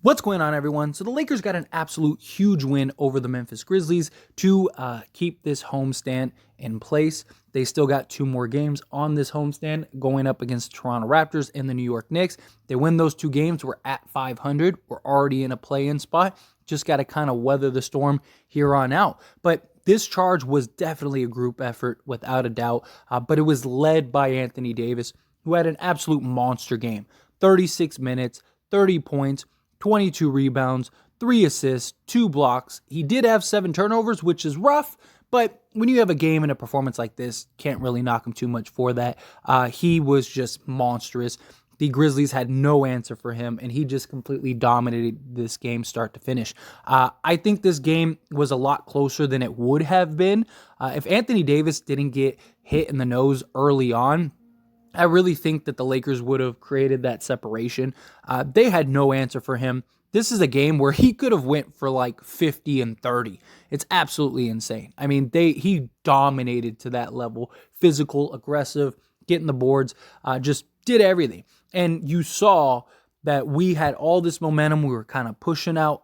What's going on, everyone? So the Lakers got an absolute huge win over the Memphis Grizzlies to keep this homestand in place. They still got two more games on this homestand going up against the Toronto Raptors and the New York Knicks. They win those two games. We're at 500. We're already in a play-in spot. Just got to kind of weather the storm here on out. But this charge was definitely a group effort, without a doubt. But it was led by Anthony Davis, who had an absolute monster game. 36 minutes, 30 points, 22 rebounds, 3 assists, 2 blocks. He did have 7 turnovers, which is rough, but when you have a game and a performance like this, can't really knock him too much for that. He was just monstrous. The Grizzlies had no answer for him, and he just completely dominated this game start to finish. I think this game was a lot closer than it would have been. If Anthony Davis didn't get hit in the nose early on, I really think that the Lakers would have created that separation. They had no answer for him. This is a game where he could have went for like 50 and 30. It's absolutely insane. I mean, he dominated to that level. Physical, aggressive, getting the boards, just did everything. And you saw that we had all this momentum. We were kind of pushing out,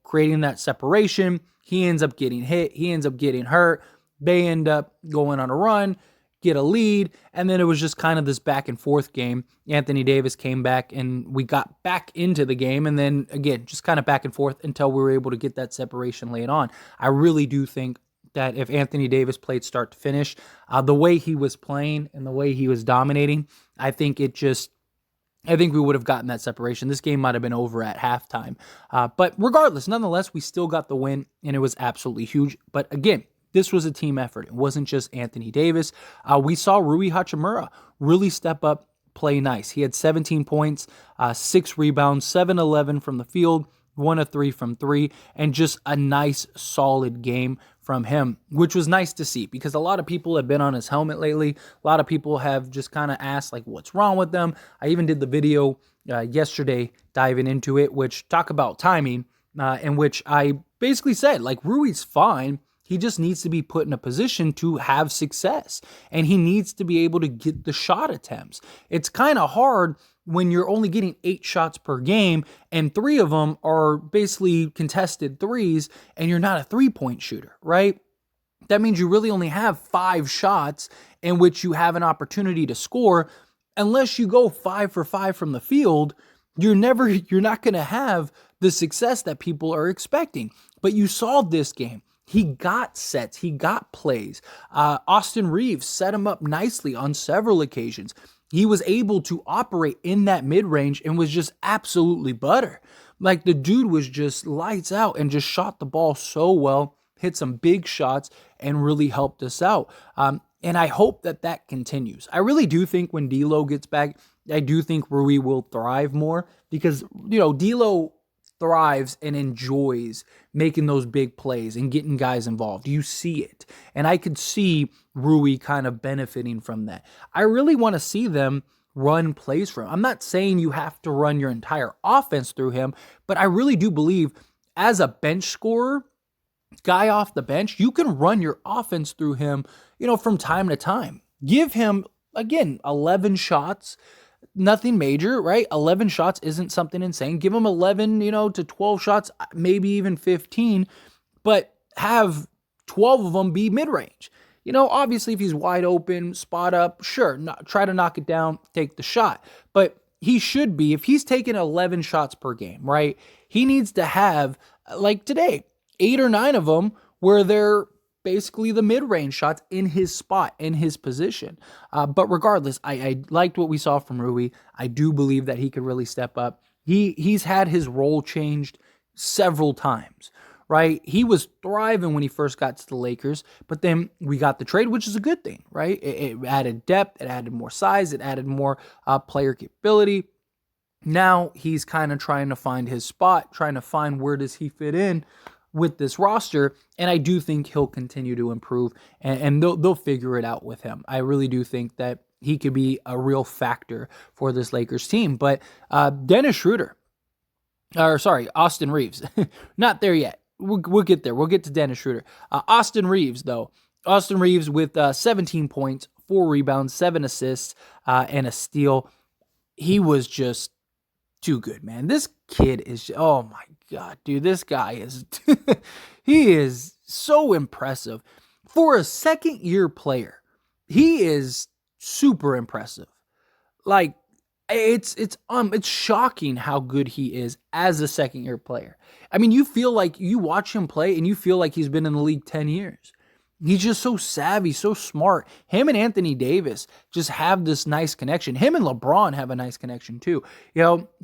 creating that separation. He ends up getting hit. He ends up getting hurt. They end up going on a run, get a lead, and then it was just kind of this back and forth game. Anthony Davis came back and we got back into the game, and then again, just kind of back and forth until we were able to get that separation late on. I really do think that if Anthony Davis played start to finish, the way he was playing and the way he was dominating, I think we would have gotten that separation. This game might have been over at halftime. But regardless, nonetheless, we still got the win, and it was absolutely huge. But again, this was a team effort. It wasn't just Anthony Davis. We saw Rui Hachimura really step up, play nice. He had 17 points, 6 rebounds, 7-11 from the field, 1 of 3 from 3, and just a nice, solid game from him, which was nice to see because a lot of people have been on his helmet lately. A lot of people have just kind of asked, like, what's wrong with them? I even did the video yesterday diving into it, which talk about timing, in which I basically said, like, Rui's fine. He just needs to be put in a position to have success, and he needs to be able to get the shot attempts. It's kind of hard when you're only getting 8 shots per game, and 3 of them are basically contested threes, and you're not a three-point shooter, right? That means you really only have 5 shots in which you have an opportunity to score. Unless you go 5 for 5 from the field, you're not going to have the success that people are expecting. But you saw this game. He got sets. He got plays. Austin Reaves set him up nicely on several occasions. He was able to operate in that mid-range and was just absolutely butter. Like, the dude was just lights out and just shot the ball so well, hit some big shots, and really helped us out. And I hope that continues. I really do think when D'Lo gets back, I do think Rui will thrive more because, D'Lo thrives and enjoys making those big plays and getting guys involved. You see it. And I could see Rui kind of benefiting from that. I really want to see them run plays for him. I'm not saying you have to run your entire offense through him, but I really do believe as a bench scorer, guy off the bench, you can run your offense through him, from time to time. Give him, again, 11 shots. Nothing major, right? 11 shots isn't something insane. Give him 11, to 12 shots, maybe even 15, but have 12 of them be mid-range. Obviously, if he's wide open, spot up, sure, try to knock it down, take the shot. But he should be, if he's taking 11 shots per game, right? He needs to have, like today, 8 or 9 of them where they're basically the mid-range shots in his spot, in his position. But regardless, I liked what we saw from Rui. I do believe that he could really step up. He's had his role changed several times, right? He was thriving when he first got to the Lakers, but then we got the trade, which is a good thing, right? It added depth, it added more size, it added more player capability. Now he's kind of trying to find his spot, trying to find where does he fit in with this roster, and I do think he'll continue to improve, and they'll figure it out with him. I really do think that he could be a real factor for this Lakers team. But Austin Reaves, not there yet. We'll get there. We'll get to Dennis Schroder. Austin Reaves, though. Austin Reaves with 17 points, 4 rebounds, 7 assists, and a steal. He was just too good, man. This kid is, oh my God, dude, this guy is, he is so impressive. For a second year player, he is super impressive. Like, it's shocking how good he is as a second year player. I mean, you feel like you watch him play and you feel like he's been in the league 10 years. He's just so savvy, so smart. Him and Anthony Davis just have this nice connection. Him and LeBron have a nice connection too.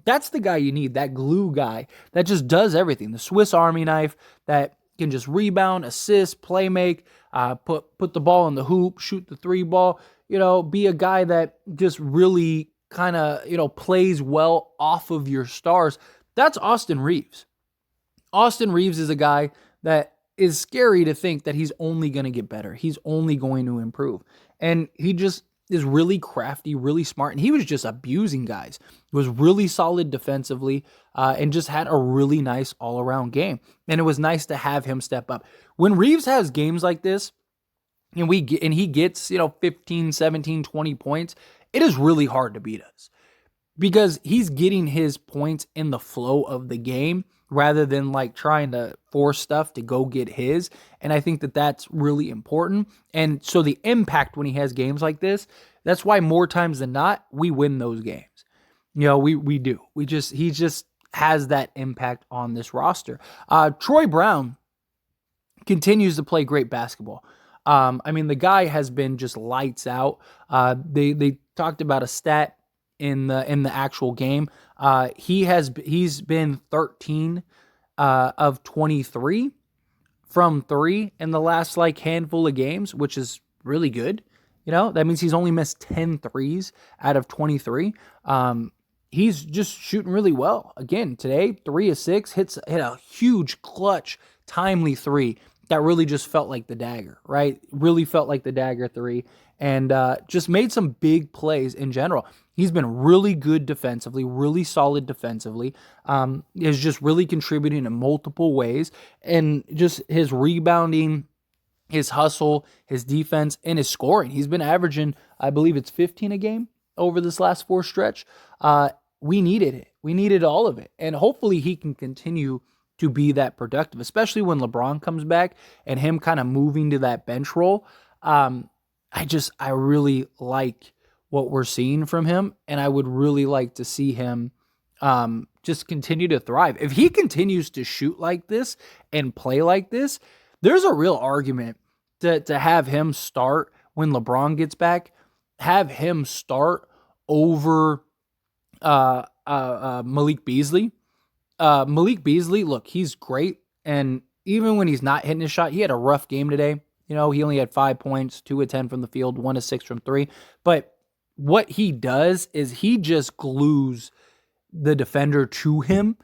That's the guy you need, that glue guy that just does everything. The Swiss Army knife that can just rebound, assist, play make, put the ball in the hoop, shoot the three ball, be a guy that just really kind of, plays well off of your stars. That's Austin Reaves. Austin Reaves is a guy that is scary to think that he's only going to get better. He's only going to improve. And he just is really crafty, really smart. And he was just abusing guys. He was really solid defensively and just had a really nice all-around game. And it was nice to have him step up. When Reaves has games like this, and he gets, 15, 17, 20 points, it is really hard to beat us. Because he's getting his points in the flow of the game rather than like trying to force stuff to go get his. And I think that that's really important. And so the impact when he has games like this, that's why more times than not, we win those games. We do. He just has that impact on this roster. Troy Brown continues to play great basketball. The guy has been just lights out. They talked about a stat in the actual game. He's been 13 of 23 from 3 in the last handful of games, which is really good. That means he's only missed 10 threes out of 23. He's just shooting really well. Again, today, 3 of 6, hit a huge clutch, timely 3 that really just felt like the dagger, right? Really felt like the dagger 3 and just made some big plays in general. He's been really good defensively, really solid defensively. Is just really contributing in multiple ways. And just his rebounding, his hustle, his defense, and his scoring. He's been averaging, I believe it's 15 a game over this last 4 stretch. We needed it. We needed all of it. And hopefully he can continue to be that productive, especially when LeBron comes back and him kind of moving to that bench role. I really like what we're seeing from him, and I would really like to see him just continue to thrive. If he continues to shoot like this and play like this, there's a real argument to have him start when LeBron gets back, have him start over Malik Beasley. Malik Beasley, look, he's great, and even when he's not hitting his shot, he had a rough game today. He only had 5 points, 2 of 10 from the field, 1 of 6 from 3, but what he does is he just glues the defender to him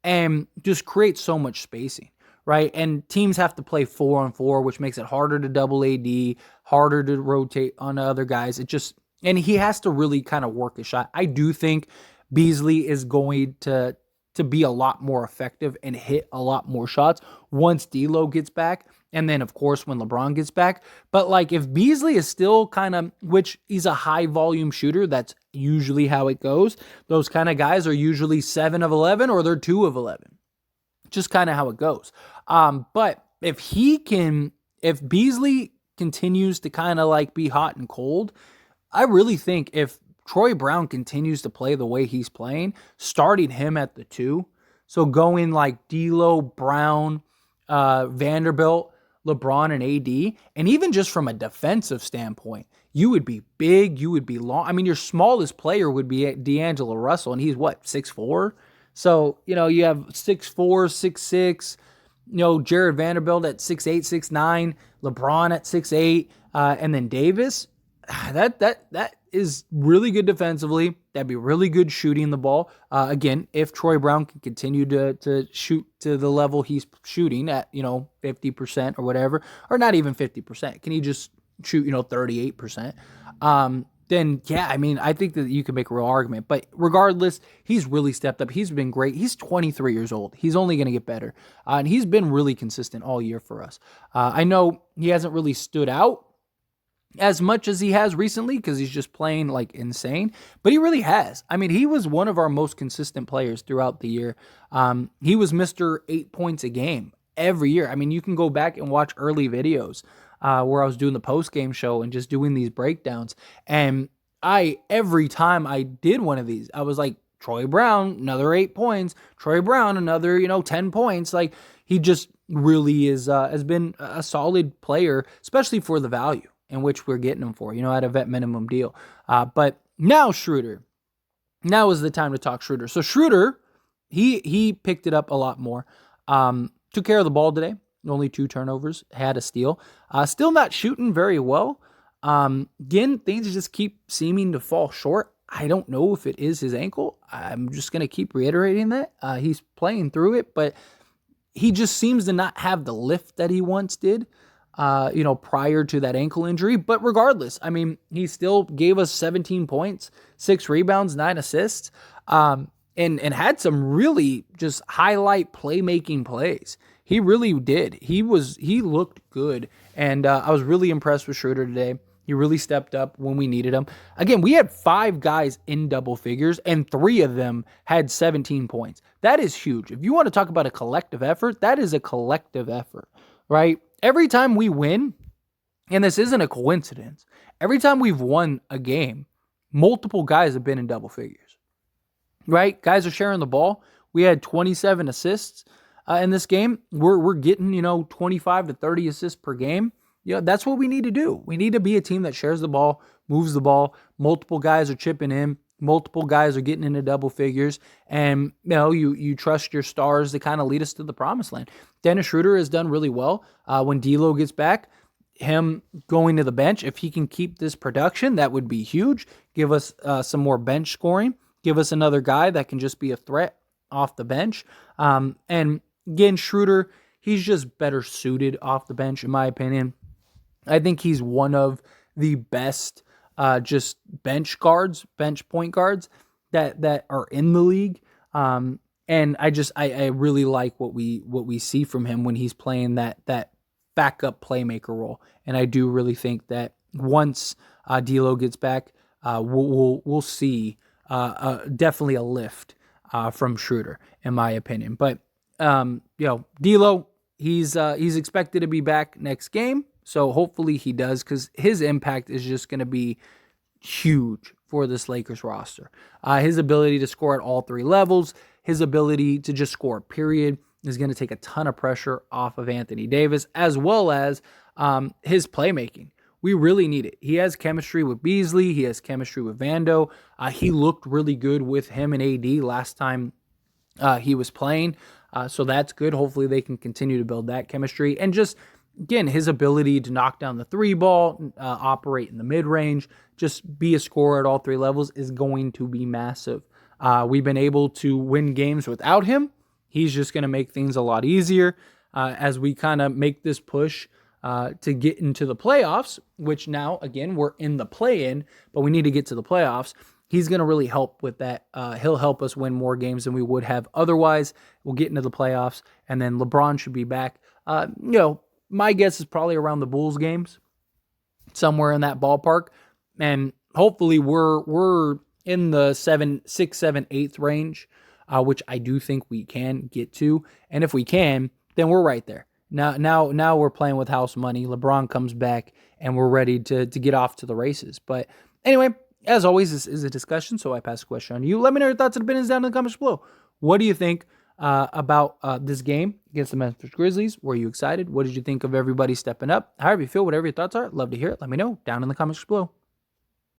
and just creates so much spacing, right? And teams have to play 4-on-4, which makes it harder to double AD, harder to rotate on other guys. And he has to really kind of work his shot. I do think Beasley is going to be a lot more effective and hit a lot more shots once D'Lo gets back. And then, of course, when LeBron gets back. But, if Beasley is still kind of, which he's a high-volume shooter, that's usually how it goes. Those kind of guys are usually 7 of 11 or they're 2 of 11. Just kind of how it goes. But if Beasley continues to kind of, be hot and cold, I really think if Troy Brown continues to play the way he's playing, starting him at the 2, so going D'Lo, Brown, Vanderbilt, LeBron, and AD, and even just from a defensive standpoint, you would be big, you would be long. Your smallest player would be D'Angelo Russell, and he's 6'4"? So, you have 6'4", 6'6", Jared Vanderbilt at 6'8", 6'9", LeBron at 6'8", and then Davis. That is really good defensively. That'd be really good shooting the ball. Again, if Troy Brown can continue to shoot to the level he's shooting at, 50% or whatever, or not even 50%. Can he just shoot, 38%? Then, yeah, I think that you can make a real argument. But regardless, he's really stepped up. He's been great. He's 23 years old. He's only going to get better. And he's been really consistent all year for us. I know he hasn't really stood out as much as he has recently because he's just playing like insane, but he really has. I mean, he was one of our most consistent players throughout the year. He was Mr. 8 points a game every year. I mean, you can go back and watch early videos where I was doing the post game show and just doing these breakdowns. And every time I did one of these, I was like, Troy Brown, another 8 points. Troy Brown, another, 10 points. Like, he just really has been a solid player, especially for the value in which we're getting him for, at a vet minimum deal. But now Schroder. Now is the time to talk Schroder. So Schroder, he picked it up a lot more. Took care of the ball today. Only 2 turnovers. Had a steal. Still not shooting very well. Again, things just keep seeming to fall short. I don't know if it is his ankle. I'm just going to keep reiterating that. He's playing through it, but he just seems to not have the lift that he once did, prior to that ankle injury. But regardless, I mean, he still gave us 17 points, 6 rebounds, 9 assists, and had some really just highlight playmaking plays. He really did. He looked good, and I was really impressed with Schroder today. He really stepped up when we needed him. Again, we had 5 guys in double figures, and 3 of them had 17 points. That is huge. If you want to talk about a collective effort, that is a collective effort, right? Every time we win, and this isn't a coincidence, every time we've won a game, multiple guys have been in double figures, right? Guys are sharing the ball. We had 27 assists in this game. We're getting, 25 to 30 assists per game. That's what we need to do. We need to be a team that shares the ball, moves the ball. Multiple guys are chipping in. Multiple guys are getting into double figures. And, you trust your stars to kind of lead us to the promised land. Dennis Schroder has done really well. When D'Lo gets back, him going to the bench, if he can keep this production, that would be huge. Give us some more bench scoring. Give us another guy that can just be a threat off the bench. And again, Schroder, he's just better suited off the bench, in my opinion. I think he's one of the best just bench point guards that are in the league. And I really like what we see from him when he's playing that backup playmaker role. And I do really think that once D'Lo gets back, we'll see definitely a lift from Schroder, in my opinion. But D'Lo, he's expected to be back next game. So hopefully he does, because his impact is just going to be huge for this Lakers roster. His ability to score at all 3 levels, his ability to just score, period, is going to take a ton of pressure off of Anthony Davis, as well as his playmaking. We really need it. He has chemistry with Beasley. He has chemistry with Vando. He looked really good with him and AD last time he was playing. So that's good. Hopefully they can continue to build that chemistry. And just, again, his ability to knock down the 3 ball, operate in the mid-range, just be a scorer at all 3 levels is going to be massive. We've been able to win games without him. He's just going to make things a lot easier as we kind of make this push to get into the playoffs, which now, again, we're in the play-in, but we need to get to the playoffs. He's going to really help with that. He'll help us win more games than we would have otherwise. We'll get into the playoffs, and then LeBron should be back. My guess is probably around the Bulls games, somewhere in that ballpark. And hopefully we're in the 6, 7, 8th range, which I do think we can get to. And if we can, then we're right there. Now we're playing with house money. LeBron comes back, and we're ready to get off to the races. But anyway, as always, this is a discussion, so I pass the question on to you. Let me know your thoughts and opinions down in the comments below. What do you think about this game against the Memphis Grizzlies? Were you excited? What did you think of everybody stepping up? However you feel, whatever your thoughts are, love to hear it. Let me know down in the comments below.